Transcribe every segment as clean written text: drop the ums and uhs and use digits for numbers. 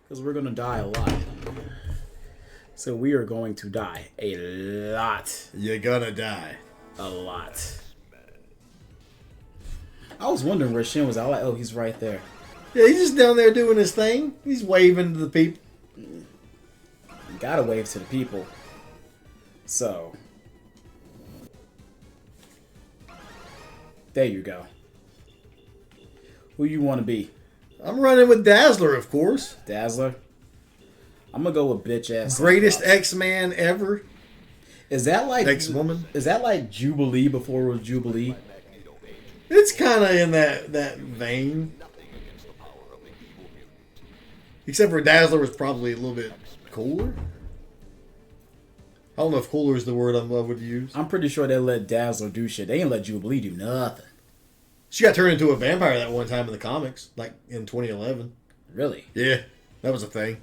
Because we're going to die a lot. So we are going to die a lot. You're gonna die. A lot. I was wondering where Shin was. I was like, oh, he's right there. Yeah, he's just down there doing his thing. He's waving to the people. You gotta wave to the people. So. There you go. Who you want to be? I'm running with Dazzler, of course. Dazzler? I'm gonna go with bitch ass. Greatest X-Man ever. Is that like X-Woman? Is that like Jubilee before it was Jubilee? It's kind of in that vein. Except for Dazzler was probably a little bit cooler. I don't know if cooler is the word I would use. I'm pretty sure they let Dazzler do shit. They ain't let Jubilee do nothing. She got turned into a vampire that one time in the comics, like in 2011. Really? Yeah, that was a thing.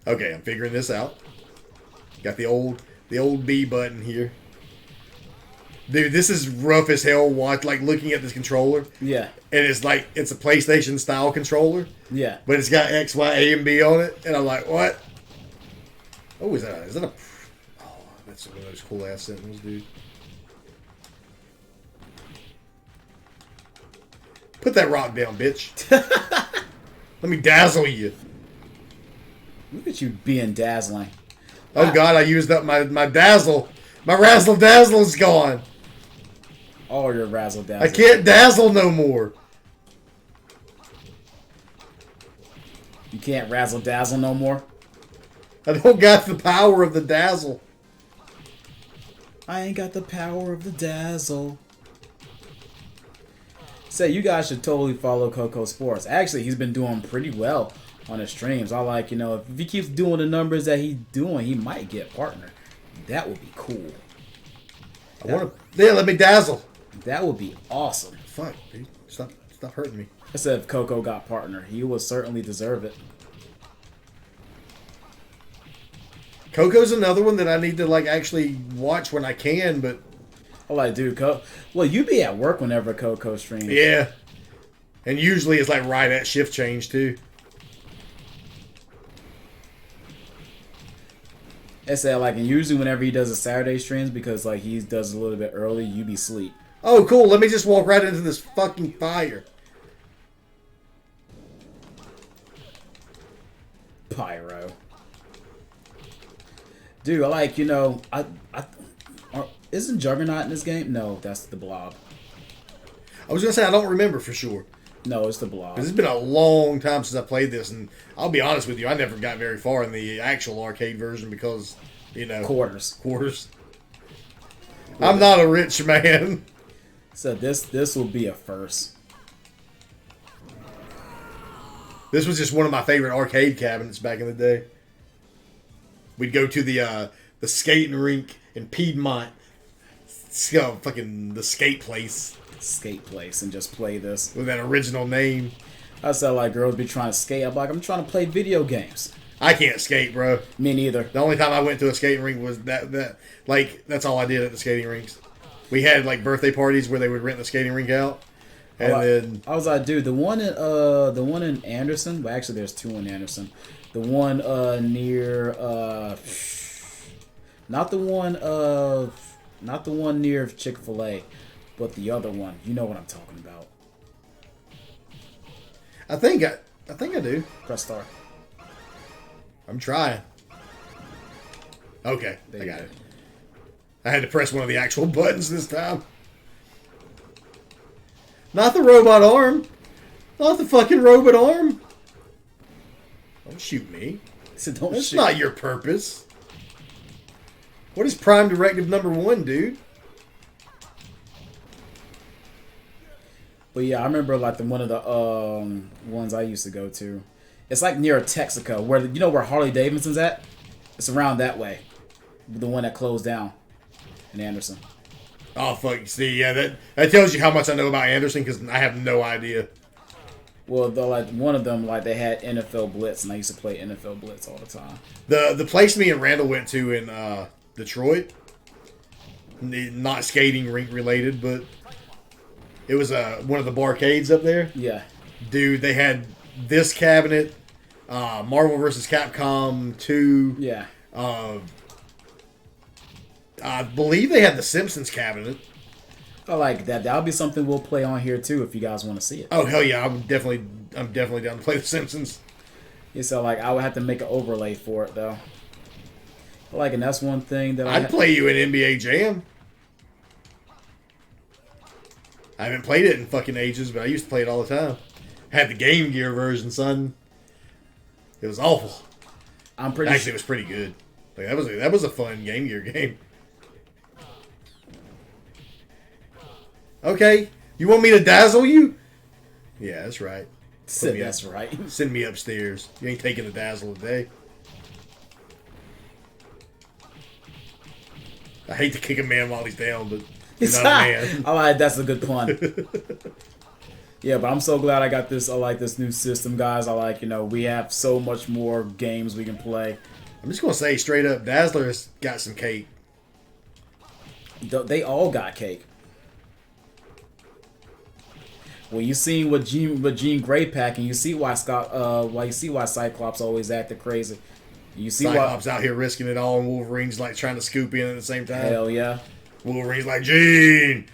Okay, I'm figuring this out. Got the old B button here. Dude, this is rough as hell. Watch, like looking at this controller. Yeah. And it's like it's a PlayStation style controller. Yeah. But it's got X, Y, A, and B on it, and I'm like, what? Oh, is that a? Oh, that's one of those cool ass sentinels, dude. Put that rock down, bitch. Let me dazzle you. Look at you being dazzling. Oh God, I used up my dazzle. My razzle dazzle's gone. All your razzle dazzle. I can't dazzle no more. You can't razzle dazzle no more. I don't got the power of the dazzle. I ain't got the power of the dazzle. Say, you guys should totally follow Coco Sports. Actually, he's been doing pretty well on his streams. I like, you know, if he keeps doing the numbers that he's doing, he might get partner. That would be cool. I want to. Yeah, let me dazzle. That would be awesome. Fuck, dude. Stop hurting me. I said if Coco got partner, he would certainly deserve it. Coco's another one that I need to like actually watch when I can, but I'm like, dude, well, you be at work whenever Coco streams. yeah. And usually it's like right at shift change too. I said like, and usually whenever he does a Saturday streams, because like he does a little bit early, you be asleep. Oh, cool. Let me just walk right into this fucking fire. Pyro. Dude, I like, you know, isn't Juggernaut in this game? No, that's the Blob. I was gonna say I don't remember for sure. No, it's the Blob. Because it's been a long time since I played this, and I'll be honest with you, I never got very far in the actual arcade version because, you know, Quarters. I'm not a rich man. So this will be a first. This was just one of my favorite arcade cabinets back in the day. We'd go to the skating rink in Piedmont, fucking the skate place. Skate place and just play this. With that original name. I said like girls be trying to skate. I'm like, I'm trying to play video games. I can't skate, bro. Me neither. The only time I went to a skating rink was that like that's all I did at the skating rinks. We had like birthday parties where they would rent the skating rink out. And then I was like, dude, the one in Anderson, well actually there's two in Anderson. The one near not the one near Chick-fil-A, but the other one. You know what I'm talking about. I think I do. Press start. I'm trying. Okay, There I you got go. it. I had to press one of the actual buttons this time. Not the robot arm. Not the fucking robot arm. Don't shoot me. So don't That's shoot. not your purpose. What is Prime Directive number 1, dude? But yeah, I remember like one of the ones I used to go to. It's like near Texaco, where you know where Harley Davidson's at. It's around that way. The one that closed down in Anderson. Oh, fuck. See, yeah, that tells you how much I know about Anderson, because I have no idea. Well, like one of them, like they had NFL Blitz, and I used to play NFL Blitz all the time. The place me and Randall went to in Detroit, not skating rink related, but It was one of the barcades up there. Yeah. Dude, they had this cabinet, Marvel vs. Capcom 2. Yeah. I believe they had the Simpsons cabinet. I like that. That'll be something we'll play on here too if you guys want to see it. Oh hell yeah, I'm definitely down to play the Simpsons. Yeah, so like I would have to make an overlay for it though. Like, and that's one thing that I'd play you in NBA Jam. I haven't played it in fucking ages, but I used to play it all the time. Had the Game Gear version, son. It was awful. I'm pretty. Actually, it was pretty good. Like that was a fun Game Gear game. Okay, you want me to dazzle you? Yeah, that's right. That's right. Send me upstairs. You ain't taking the dazzle today. I hate to kick a man while he's down, but you're not a man. I like that's a good pun. Yeah, but I'm so glad I got this. I like this new system, guys. I like, we have so much more games we can play. I'm just gonna say straight up, Dazzler's got some cake. They all got cake. Well, you seen what Jean Grey packing. You see why Cyclops always acted crazy. You see Cyclops out here risking it all, and Wolverine's like trying to scoop in at the same time. Hell yeah. Wolverine's like, Jean,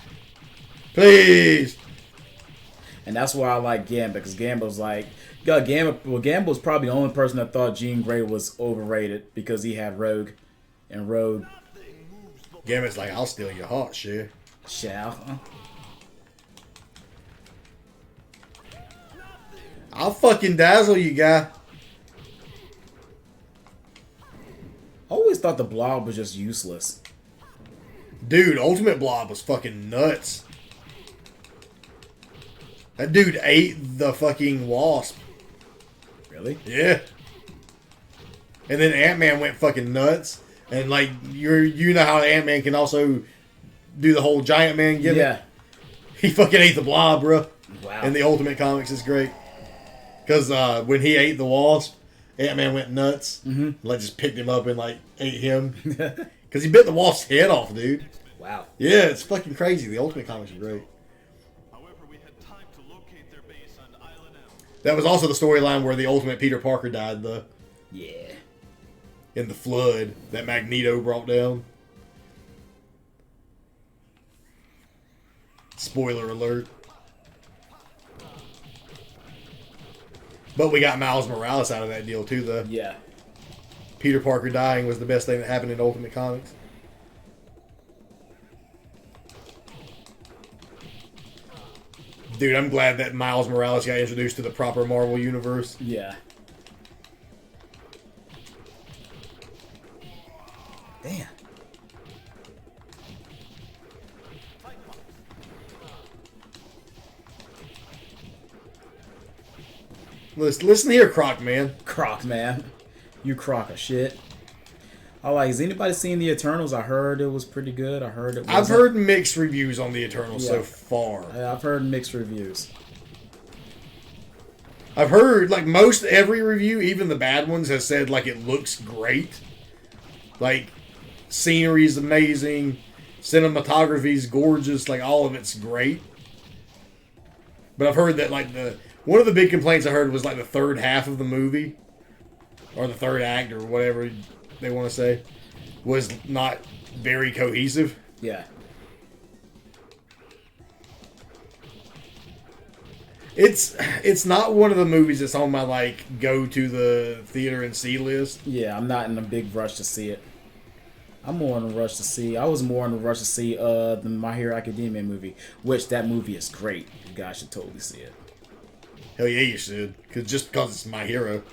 please. And that's why I like Gambit, because Gambit's like, Gambit's probably the only person that thought Jean Grey was overrated because he had Rogue, and Rogue. Gambit's like, I'll steal your heart, share. Shall. I'll fucking dazzle you, guy. I always thought the Blob was just useless. Dude, Ultimate Blob was fucking nuts. That dude ate the fucking Wasp. Really? Yeah. And then Ant-Man went fucking nuts. And like, you know how Ant-Man can also do the whole Giant Man gimmick? Yeah. He fucking ate the Blob, bro. Wow. And the Ultimate Comics is great. Because when he ate the Wasp, Ant-Man went nuts. Mm-hmm. Like, just picked him up and like ate him. Because he bit the Wasp's head off, dude. Wow. Yeah, it's fucking crazy. The Ultimate Comics are great. However, we had time to locate their base on Island M. That was also the storyline where the Ultimate Peter Parker died, though. Yeah. In the flood that Magneto brought down. Spoiler alert. But we got Miles Morales out of that deal, too, though. Yeah. Peter Parker dying was the best thing that happened in Ultimate Comics. Dude, I'm glad that Miles Morales got introduced to the proper Marvel Universe. Yeah. Damn. Listen here, Croc Man. Croc, man. You crock of shit. I like, has anybody seen the Eternals? I heard it was pretty good. I heard it was. I've heard mixed reviews on the Eternals so far. I've heard mixed reviews. I've heard, like, most every review, even the bad ones, has said, like, it looks great. Like, scenery's amazing. Cinematography's gorgeous. Like, all of it's great. But I've heard that, like, one of the big complaints I heard was, like, the third half of the movie, or the third act, or whatever they want to say, was not very cohesive. Yeah. It's not one of the movies that's on my, like, go to the theater and see list. Yeah, I'm not in a big rush to see it. I was more in a rush to see the My Hero Academia movie, which that movie is great. You guys should totally see it. Hell yeah, you should. Just because it's My Hero.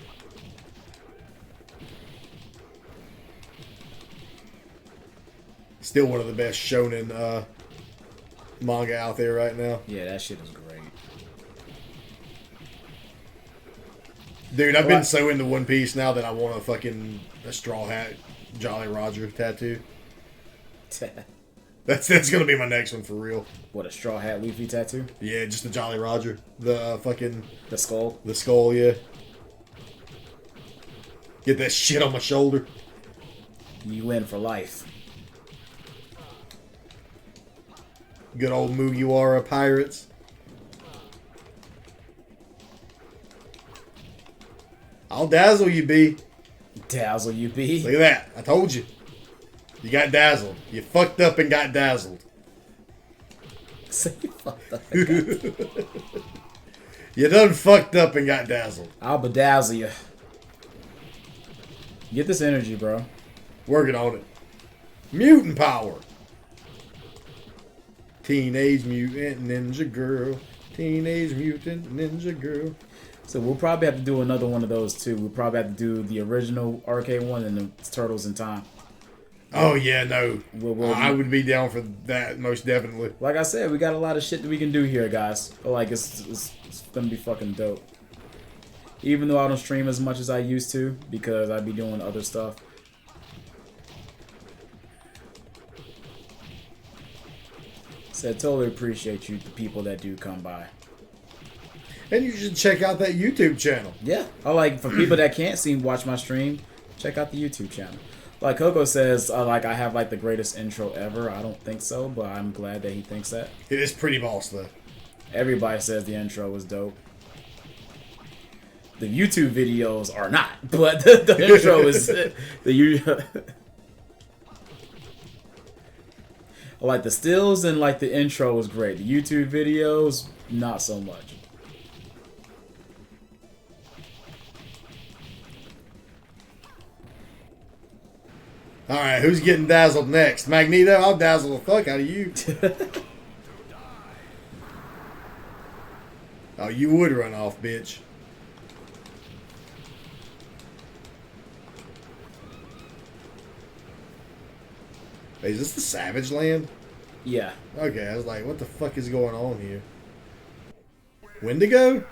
Still one of the best shonen manga out there right now. Yeah, that shit is great. Dude, I've been so into One Piece now that I want a Straw Hat Jolly Roger tattoo. That's gonna be my next one for real. What, a Straw Hat Luffy tattoo? Yeah, just the Jolly Roger. The The skull? The skull, yeah. Get that shit on my shoulder. You win for life. Good old Mugiwara pirates. I'll dazzle you, B. Dazzle you, B. Look at that. I told you. You got dazzled. You fucked up and got dazzled. Say you fucked up. You done fucked up and got dazzled. I'll bedazzle you. Get this energy, bro. Working on it. Mutant power. Teenage Mutant Ninja Girl. Teenage Mutant Ninja Girl. So we'll probably have to do another one of those too. We'll probably have to do the original arcade one and the Turtles in Time. Oh yeah, no. I We'll would be down for that most definitely. like I said, we got a lot of shit that we can do here, guys. But like it's gonna be fucking dope. Even though I don't stream as much as I used to because I'd be doing other stuff. Said totally appreciate you, the people that do come by. And you should check out that YouTube channel. Yeah, I like for people that can't see watch my stream, check out the YouTube channel. Like Coco says, like I have like the greatest intro ever. I don't think so, but I'm glad that he thinks that. It is pretty boss though. Everybody says the intro was dope. The YouTube videos are not, but the intro is like the stills and like the intro was great. The YouTube videos, not so much. Alright, who's getting dazzled next? Magneto, I'll dazzle the fuck out of you. Oh, you would run off, bitch. Hey, is this the Savage Land? Yeah. Okay, I was like, what the fuck is going on here? Wendigo?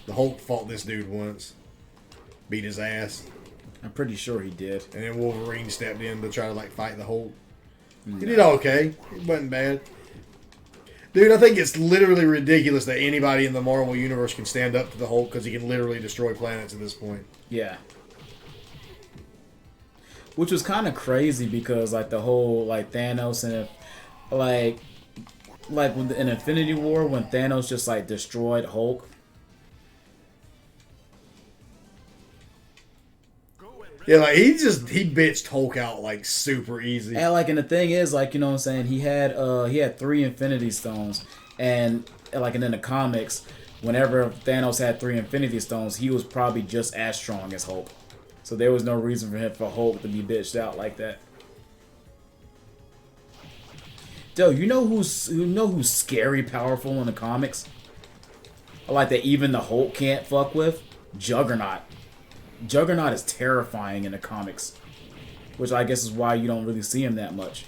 The Hulk fought this dude once. Beat his ass. I'm pretty sure he did. And then Wolverine stepped in to try to like fight the Hulk. He did okay. It wasn't bad. Dude, I think it's literally ridiculous that anybody in the Marvel Universe can stand up to the Hulk because he can literally destroy planets at this point. Yeah. Which was kind of crazy because like the whole like Thanos and like when in Infinity War when Thanos just like destroyed Hulk. Yeah, like he bitched Hulk out like super easy. And like, and the thing is, like, you know what I'm saying, he had 3 Infinity Stones, and like, and in the comics, whenever Thanos had 3 Infinity Stones, he was probably just as strong as Hulk. So there was no reason for Hulk to be bitched out like that. Dude, you know who's scary powerful in the comics? Like that even the Hulk can't fuck with? Juggernaut. Juggernaut is terrifying in the comics, which I guess is why you don't really see him that much.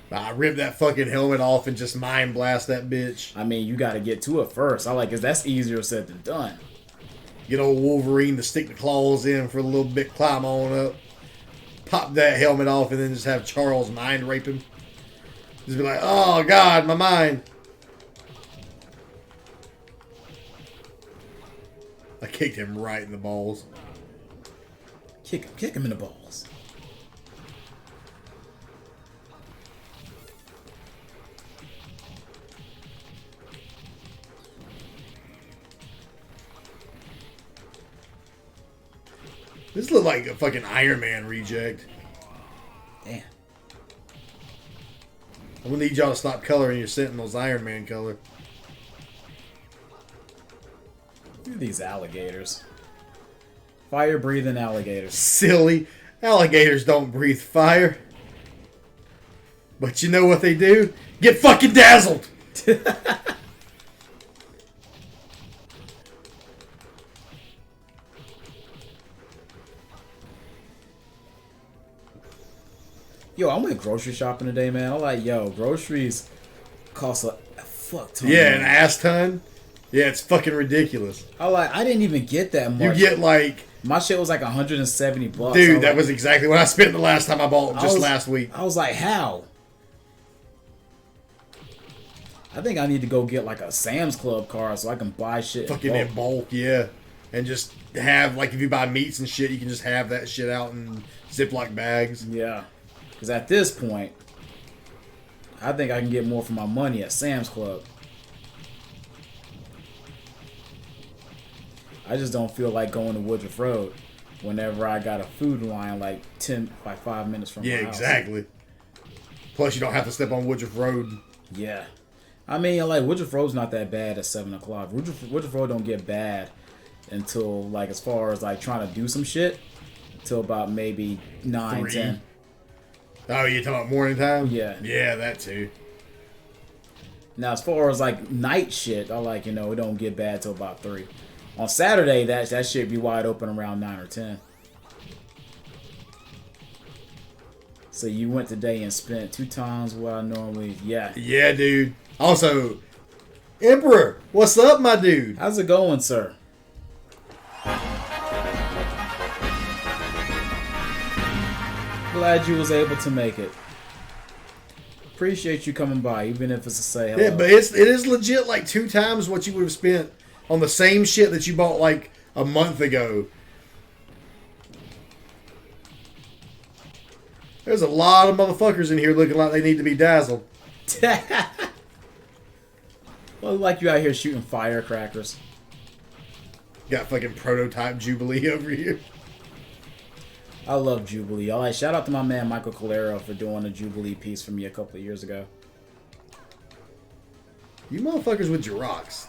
I rip that fucking helmet off and just mind blast that bitch. I mean, you got to get to it first. I like it. That's easier said than done. Get old Wolverine to stick the claws in for a little bit, climb on up, pop that helmet off, and then just have Charles mind rape him. Just be like, oh God, my mind. I kicked him right in the balls. Kick him in the balls. This looked like a fucking Iron Man reject. Damn. I'm gonna need y'all to stop coloring your Sentinels Iron Man color. Look at these alligators. Fire-breathing alligators. Silly. Alligators don't breathe fire. But you know what they do? Get fucking dazzled! Yo, I went grocery shopping today, man. I'm like, yo, groceries cost a fuck ton. Yeah, an ass ton. Yeah, it's fucking ridiculous. I didn't even get that You much. get like... My shit was like $170. Dude, that was exactly what I spent the last time I bought last week. I was like, how? I think I need to go get like a Sam's Club card so I can buy shit. Fucking in bulk, yeah. and just have, like, if you buy meats and shit, you can just have that shit out in Ziploc bags. Yeah. Because at this point, I think I can get more for my money at Sam's Club. I just don't feel like going to Woodruff Road whenever I got a food line like 5 minutes from my house. Yeah, exactly. Plus, you don't have to step on Woodruff Road. Yeah. I mean, like, Woodruff Road's not that bad at 7 o'clock. Woodruff Road don't get bad until, like, as far as, like, trying to do some shit, until about maybe 9, 3. 10. Oh, you talking about morning time? Yeah. Yeah, that too. Now, as far as, like, night shit, I like, it don't get bad till about 3. On Saturday, that shit be wide open around 9 or 10. So you went today and spent 2 times what I normally... Yeah. Yeah, dude. Also, Emperor, what's up, my dude? How's it going, sir? Glad you was able to make it. Appreciate you coming by, even if it's to say hello. Yeah, but it is legit like 2 times what you would have spent on the same shit that you bought like a month ago. There's a lot of motherfuckers in here looking like they need to be dazzled. Well, like you out here shooting firecrackers. Got fucking prototype Jubilee over here. I love Jubilee. All right, shout out to my man Michael Calero for doing a Jubilee piece for me a couple of years ago. You motherfuckers with your rocks.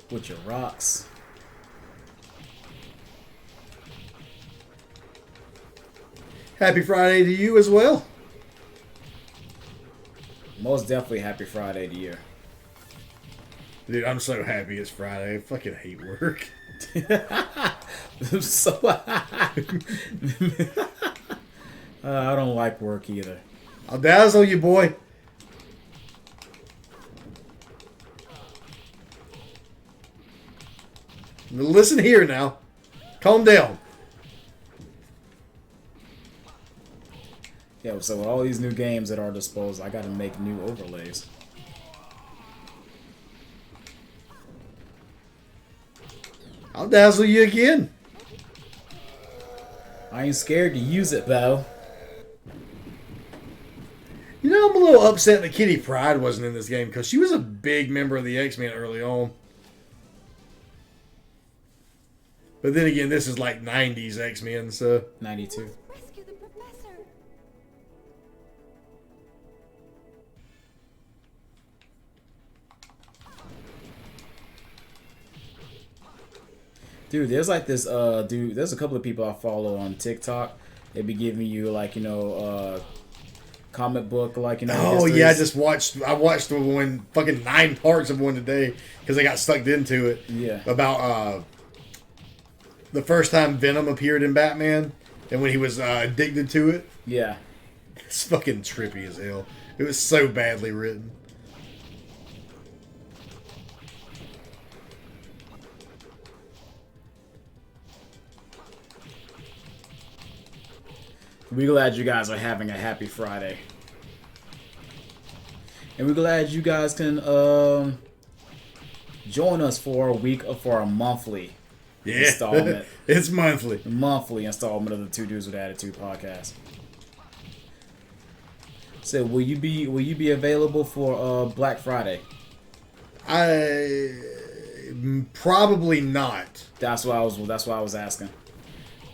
With your rocks. Happy Friday to you as well. Most definitely happy Friday to you. Dude, I'm so happy it's Friday. I fucking hate work. So I don't like work either. I'll dazzle you, boy. Listen here now. Calm down. Yeah, so with all these new games at our disposal, I gotta make new overlays. I'll dazzle you again. I ain't scared to use it, though. You know, I'm a little upset that Kitty Pryde wasn't in this game because she was a big member of the X-Men early on. But then again, this is like 90s X-Men, so... 92. Rescue the professor. Dude, there's like this, there's a couple of people I follow on TikTok. They be giving you, like, comic book, like, Oh, histories. yeah, I watched one, fucking 9 parts of one today because I got sucked into it. Yeah. About, the first time Venom appeared in Batman and when he was addicted to it. Yeah. It's fucking trippy as hell. It was so badly written. We're glad you guys are having a happy Friday. And we're glad you guys can join us for a monthly installment. It's monthly. Monthly installment of the Two Dudes with Attitude podcast. So will you be available for Black Friday? Probably not. That's why I was asking.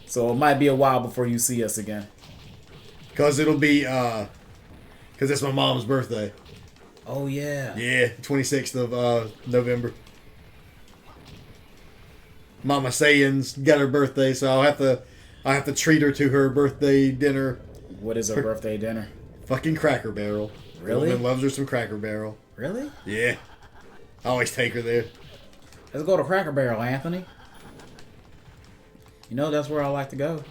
So it might be a while before you see us again. Because it'll be, because it's my mom's birthday. Oh yeah. Yeah, 26th of November. Mama Saiyans got her birthday, so I'll have to treat her to her birthday dinner. What is her birthday dinner? Fucking Cracker Barrel. Really? Woman loves her some Cracker Barrel. Really? Yeah. I always take her there. Let's go to Cracker Barrel, Anthony. That's where I like to go.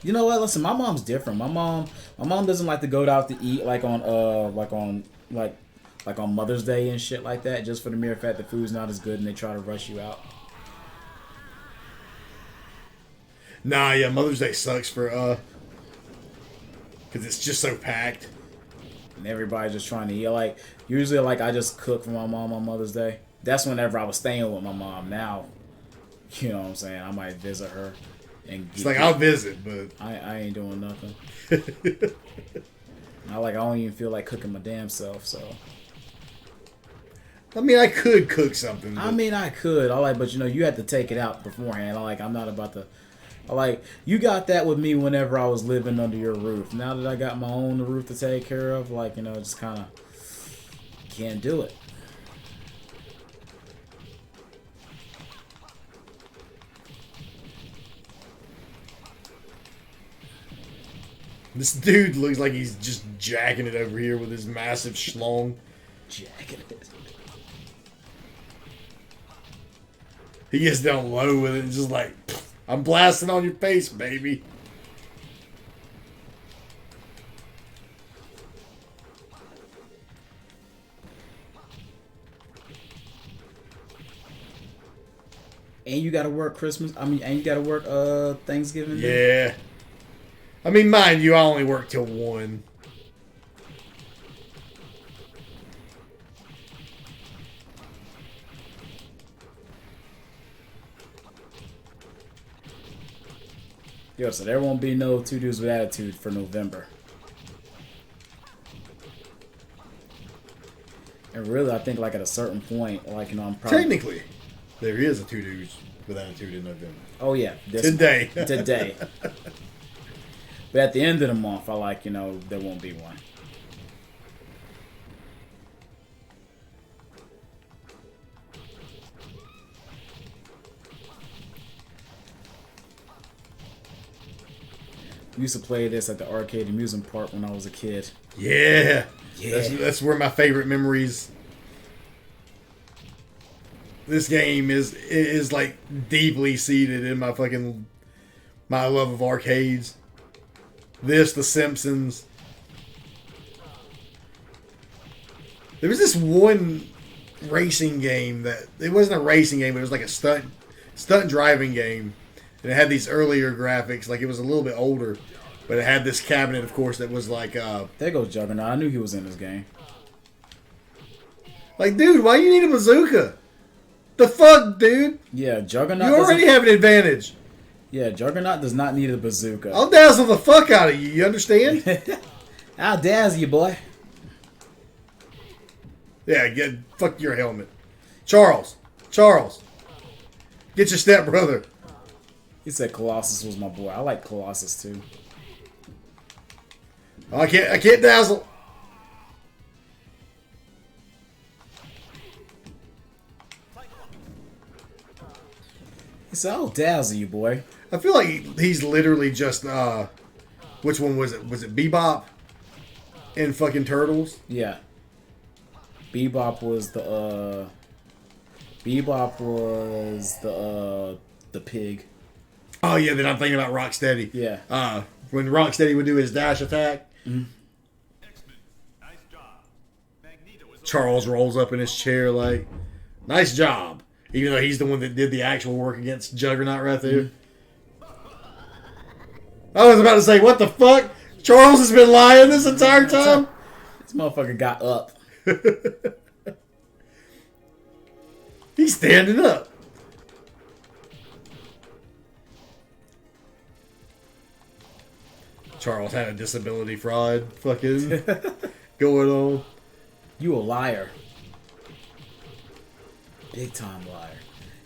You know what? Listen, my mom's different. My mom doesn't like to go out to eat like on Mother's Day and shit like that, just for the mere fact that food's not as good and they try to rush you out. Nah, yeah, Mother's Day sucks for because it's just so packed. And everybody just trying to eat. Like, usually, like, I just cook for my mom on Mother's Day. That's whenever I was staying with my mom. Now, you know what I'm saying? I might visit her. And It's like, I'll visit, but... I ain't doing nothing. I don't even feel like cooking my damn self, so... I mean, I could cook something. But... I mean, I could. But you know, you had to take it out beforehand. I'm not about to... you got that with me whenever I was living under your roof. Now that I got my own roof to take care of, you know, just kind of can't do it. This dude looks like he's just jacking it over here with his massive schlong. Jacking it. He gets down low with it and just like, I'm blasting on your face, baby. And you gotta work Christmas. And you gotta work Thanksgiving Day. Yeah. I mean, mind you, I only work till 1. Yo, so there won't be no Two Dudes with Attitude for November. And really, I think at a certain point, you know, I'm probably... Technically, there is a Two Dudes with Attitude in November. Oh, yeah. Today. Today. But at the end of the month, you know, there won't be one. We used to play this at the arcade amusement park when I was a kid. Yeah. Yeah. That's where my favorite memories. This game is like deeply seated in my love of arcades. This, The Simpsons. There was this one racing game that it wasn't a racing game, but it was like a stunt driving game. And it had these earlier graphics, it was a little bit older, but it had this cabinet, of course, that was there goes Juggernaut. I knew he was in this game. Dude, why you need a bazooka? The fuck, dude? Yeah, Juggernaut. You already have an advantage. Yeah, Juggernaut does not need a bazooka. I'll dazzle the fuck out of you. You understand? I'll dazzle you, boy. Yeah, fuck your helmet. Charles, get your stepbrother. He said Colossus was my boy. I like Colossus too. I can't dazzle. He said, "I'll dazzle you, boy." I feel like he's literally just which one was it? Was it Bebop and fucking Turtles? Yeah. Bebop was the pig. Oh yeah, then I'm thinking about Rocksteady. Yeah. When Rocksteady would do his dash attack, Nice job. Magneto is Charles rolls up in his chair nice job. Even though he's the one that did the actual work against Juggernaut right there. I was about to say, what the fuck? Charles has been lying this entire time? This motherfucker got up. He's standing up. Charles had a disability fraud fucking going on. You a liar. Big time liar.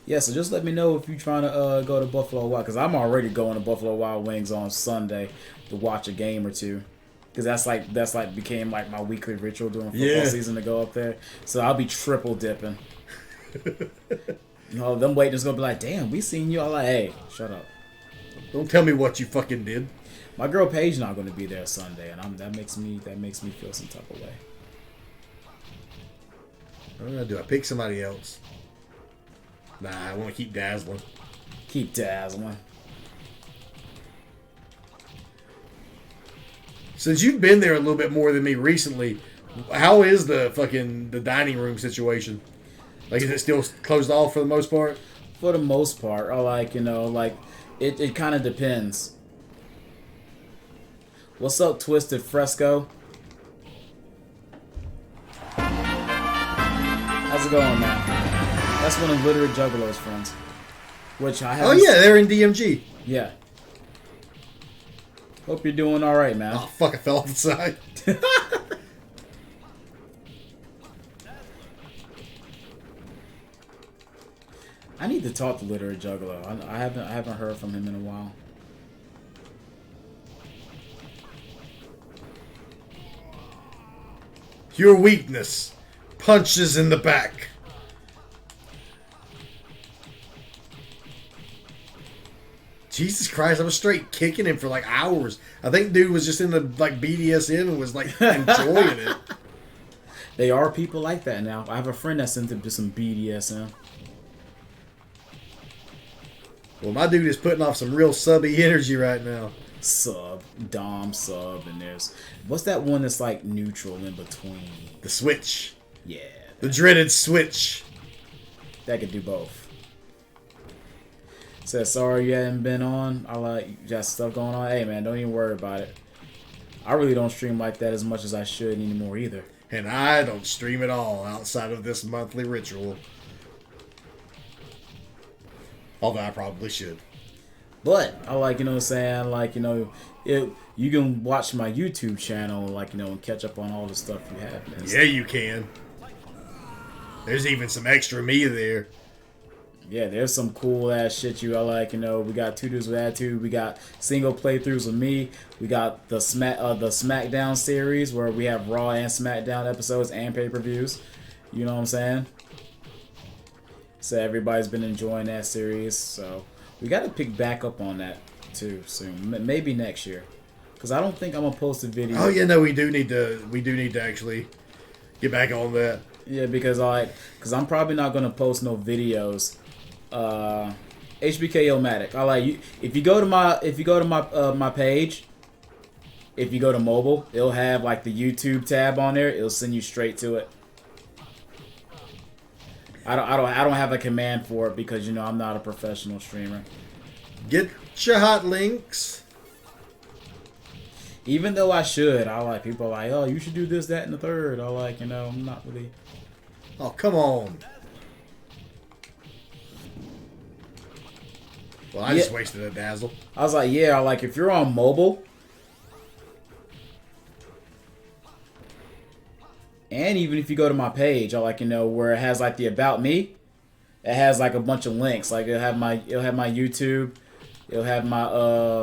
Yeah, so just let me know if you're trying to go to Buffalo Wild, because I'm already going to Buffalo Wild Wings on Sunday to watch a game or two, because that's became my weekly ritual during football season to go up there. So I'll be triple dipping. You know, them waiters gonna be like, "Damn, we seen you." all." Hey, shut up. Don't tell me what you fucking did. My girl Paige not gonna be there Sunday, and that makes me feel some type of way. What do I pick somebody else? Nah, I want to keep dazzling. Keep dazzling. Since you've been there a little bit more than me recently, how is the dining room situation? Is it still closed off for the most part? For the most part, it kind of depends. What's up, Twisted Fresco? How's it going, man? That's one of Literate Juggalo's friends. Which I have. Oh yeah, they're in DMG. Yeah. Hope you're doing all right, man. Oh fuck! I fell off the side. I need to talk to Literate Juggalo. I haven't heard from him in a while. Your weakness. Punches in the back. Jesus Christ, I was straight kicking him for like hours. I think dude was just in the like BDSM and was like enjoying it. They are people like that now. I have a friend that's into some BDSM. Well, my dude is putting off some real subby energy right now. Sub, Dom, sub, and there's... What's that one that's like neutral in between? The switch. Yeah. The dreaded switch. That could do both. Says, sorry you hadn't been on. I like, you got stuff going on. Hey, man, don't even worry about it. I really don't stream like that as much as I should anymore either. And I don't stream at all outside of this monthly ritual. Although I probably should. But I like, you know what I'm saying, like, you know, you can watch my YouTube channel, like, you know, and catch up on all the stuff you have. And yeah, you can. There's even some extra me there. Yeah, there's some cool ass shit I like, you know. We got 2 Dudes with Attitude. We got single playthroughs with me. We got the SmackDown series where we have Raw and SmackDown episodes and pay-per-views. You know what I'm saying? So everybody's been enjoying that series. So we got to pick back up on that too soon. Maybe next year, because I don't think I'm gonna post a video. Oh yeah, no, we do need to actually get back on that. Yeah, because I'm probably not gonna post no videos. HBK ILLMATIC. I like you. If you go to my my page, if you go to mobile, it'll have like the YouTube tab on there. It'll send you straight to it. I don't have a command for it because, you know, I'm not a professional streamer. Get your hot links. Even though I should, I like people are like, oh, you should do this, that, and the third. I like, you know, I'm not really. Oh, come on. Well, I just wasted a dazzle. I was like, yeah, like if you're on mobile, and even if you go to my page, I like, you know, where it has like the about me, it has like a bunch of links. Like it'll have my YouTube, it'll have my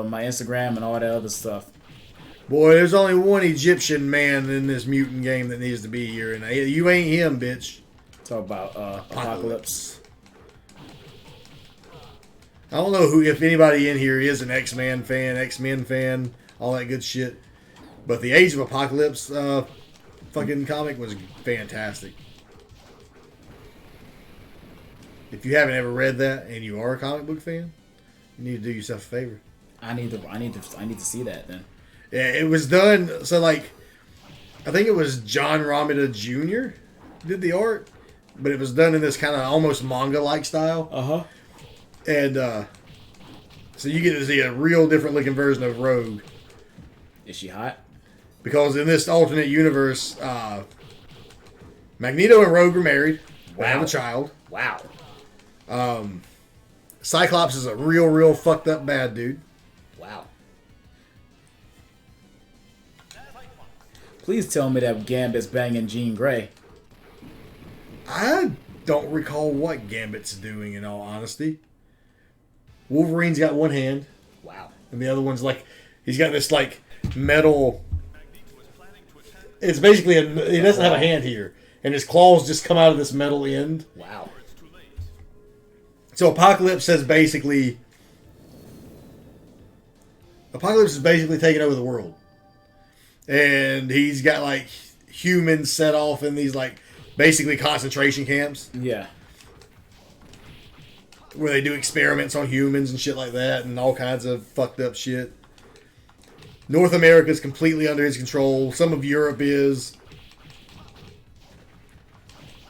my Instagram and all that other stuff. Boy, there's only one Egyptian man in this mutant game that needs to be here, and you ain't him, bitch. Talk about Apocalypse. I don't know if anybody in here is an X-Men fan, all that good shit. But the Age of Apocalypse fucking comic was fantastic. If you haven't ever read that and you are a comic book fan, you need to do yourself a favor. I need to see that then. Yeah, it was done. So like, I think it was John Romita Jr. did the art, but it was done in this kind of almost manga-like style. Uh-huh. And so you get to see a real different looking version of Rogue. Is she hot? Because in this alternate universe, Magneto and Rogue are married. They have a child. Wow. Cyclops is a real fucked up bad dude. Wow. Please tell me that Gambit's banging Jean Grey. I don't recall what Gambit's doing, in all honesty. Wolverine's got one hand. Wow. And the other one's like, he's got this like metal. It's basically he doesn't have a hand here, and his claws just come out of this metal end. Wow. So Apocalypse is basically taking over the world, and he's got like humans set off in these like basically concentration camps. Yeah. Where they do experiments on humans and shit like that, and all kinds of fucked up shit. North America is completely under his control. Some of Europe is.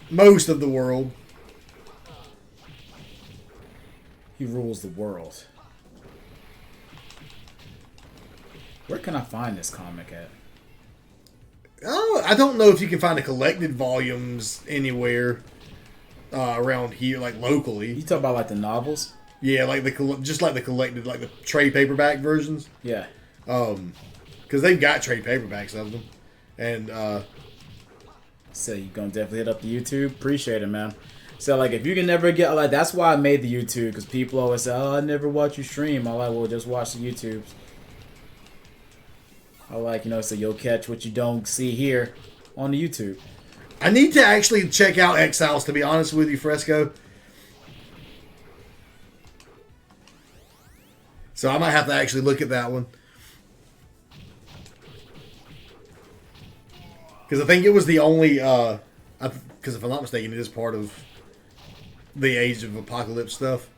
Most of the world. He rules the world. Where can I find this comic at? Oh, I don't know if you can find the collected volumes anywhere around here, like locally. You talk about like the novels? Yeah, like just like the collected, like the trade paperback versions. Yeah. Because they've got trade paperbacks of them, and So you're gonna definitely hit up the YouTube. Appreciate it, man. So like, if you can never get like, that's why I made the YouTube, because people always say, "Oh, I never watch you stream." I'm like, well, just watch the YouTubes. I like, so you'll catch what you don't see here on the YouTube. I need to actually check out Exiles, to be honest with you, Fresco. So I might have to actually look at that one. Because I think it was the only, because if I'm not mistaken, it is part of the Age of Apocalypse stuff.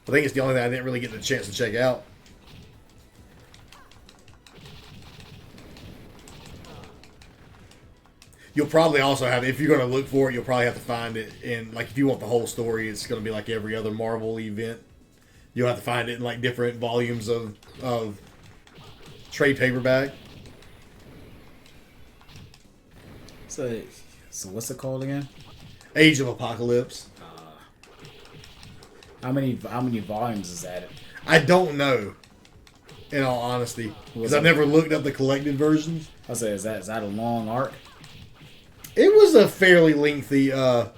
I think it's the only thing I didn't really get the chance to check out. You'll probably also have, if you're going to look for it, you'll probably have to find it in, like, if you want the whole story, it's going to be like every other Marvel event. You'll have to find it in, like, different volumes of trade paperback. So what's it called again? Age of Apocalypse. How many volumes is that? I don't know, in all honesty, because I've never looked up the collected versions. I say, is that a long arc? It was a fairly lengthy. Arc.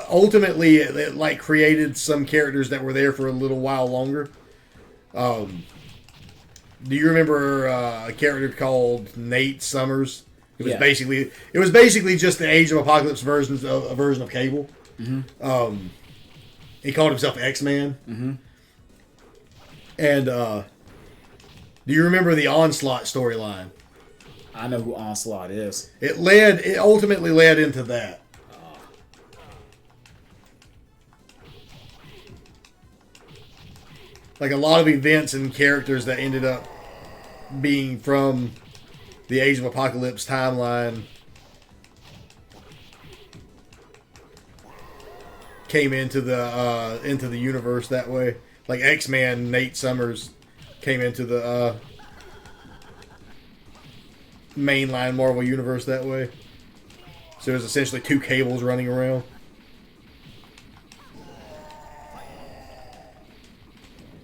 Ultimately, it like created some characters that were there for a little while longer. Do you remember a character called Nate Summers? It was basically just the Age of Apocalypse version of Cable. Mm-hmm. He called himself X-Man. Mm-hmm. And do you remember the Onslaught storyline? I know who Onslaught is. It ultimately led into that. Like a lot of events and characters that ended up being from the Age of Apocalypse timeline came into the universe that way. Like X-Man, Nate Summers came into the mainline Marvel universe that way. So there's essentially two Cables running around.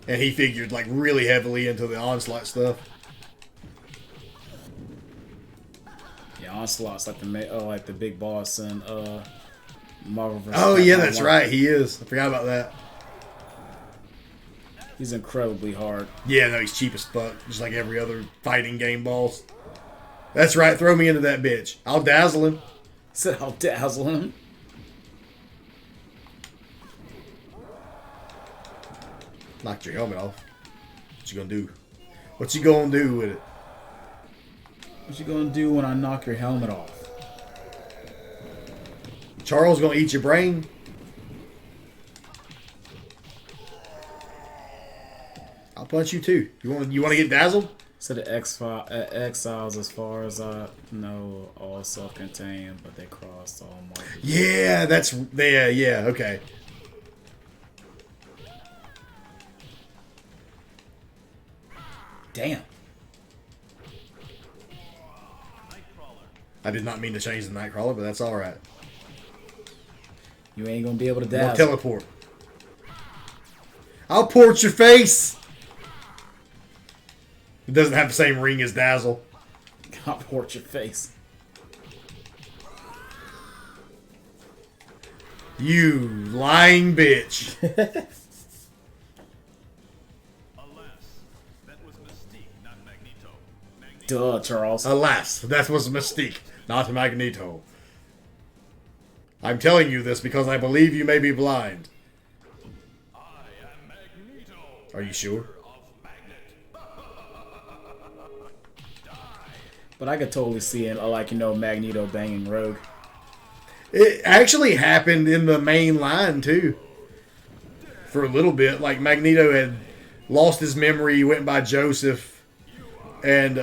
And he figured like really heavily into the Onslaught stuff. Yeah, Onslaught's like the big boss in Marvel vs. Oh yeah, that's right. He is. I forgot about that. He's incredibly hard. Yeah, no, he's cheap as fuck. Just like every other fighting game boss. That's right. Throw me into that bitch. I'll dazzle him. So I'll dazzle him. Knocked your helmet off. What you gonna do? What you gonna do with it? What you gonna do when I knock your helmet off? Charles gonna eat your brain. I'll punch you too. You want to get dazzled? So the Exiles, as far as I know, all self-contained, but they crossed all Marvel. Yeah, that's there. Yeah, okay. Damn. I did not mean to change the Nightcrawler, but that's all right. You ain't gonna be able to More dazzle. teleport. I'll port your face. It doesn't have the same ring as Dazzle. I'll port your face. You lying bitch. Duh, Charles. Alas, that was Mystique, not Magneto. I'm telling you this because I believe you may be blind. I am Magneto. Are you sure? Of Magnet. But I could totally see it, Magneto banging Rogue. It actually happened in the main line, too. For a little bit. Like, Magneto had lost his memory, went by Joseph, and,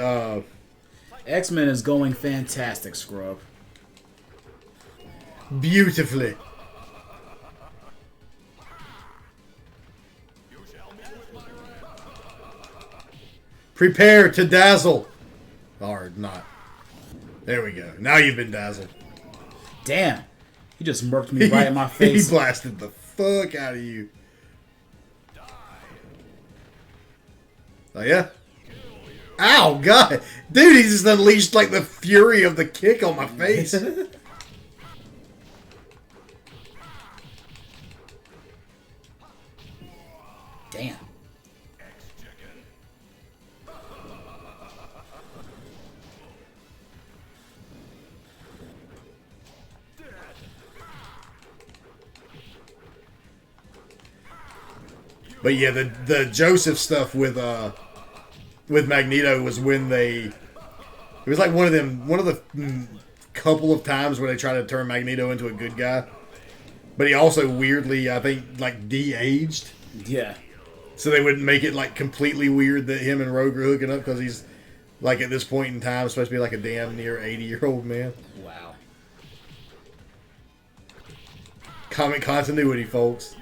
X-Men is going fantastic, Scrub. beautifully. Prepare to dazzle. Or not. There we go. Now you've been dazzled. Damn. He just murked me right in my face. He blasted the fuck out of you. Oh, yeah? Ow, God. Dude, he just unleashed, like, the fury of the kick on my face. Damn. But yeah, the Joseph stuff with Magneto was when it was like one of the couple of times where they tried to turn Magneto into a good guy. But he also weirdly, I think, like de-aged. Yeah. So they wouldn't make it like completely weird that him and Rogue are hooking up because he's like at this point in time supposed to be like a damn near 80-year-old man. Wow. Comic continuity, folks.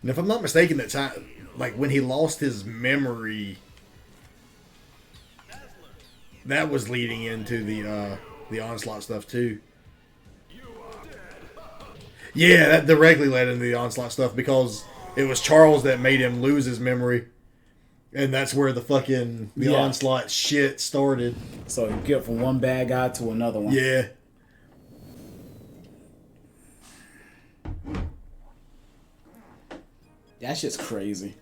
And if I'm not mistaken, that time, like when he lost his memory, that was leading into the Onslaught stuff too. Yeah, that directly led into the Onslaught stuff because it was Charles that made him lose his memory, and that's where the Onslaught shit started. So you get from one bad guy to another one. Yeah. That shit's crazy.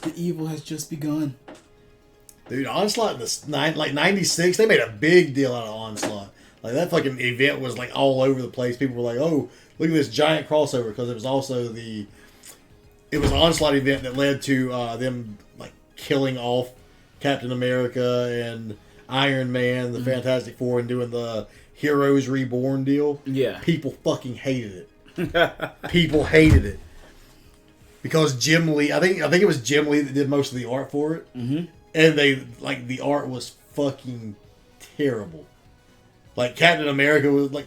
The evil has just begun. Dude, Onslaught in the 96, they made a big deal out of Onslaught. Like, that fucking event was, like, all over the place. People were like, oh, look at this giant crossover, because it was also it was an Onslaught event that led to them, like, killing off Captain America and Iron Man, the Fantastic Four, and doing the Heroes Reborn deal. Yeah. People fucking hated it. People hated it. Because Jim Lee, I think it was Jim Lee that did most of the art for it. Mm-hmm. And the art was fucking terrible. Like, Captain America was like...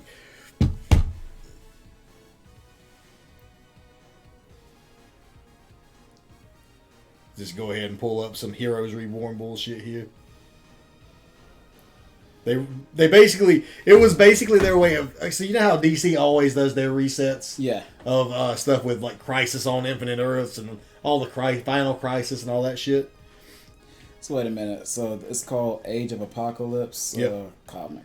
Just go ahead and pull up some Heroes Reborn bullshit here. They basically... It was basically their way of... So you know how DC always does their resets? Yeah. Of stuff with, like, Crisis on Infinite Earths and all the Final Crisis and all that shit. So wait a minute. So it's called Age of Apocalypse Yep. comics.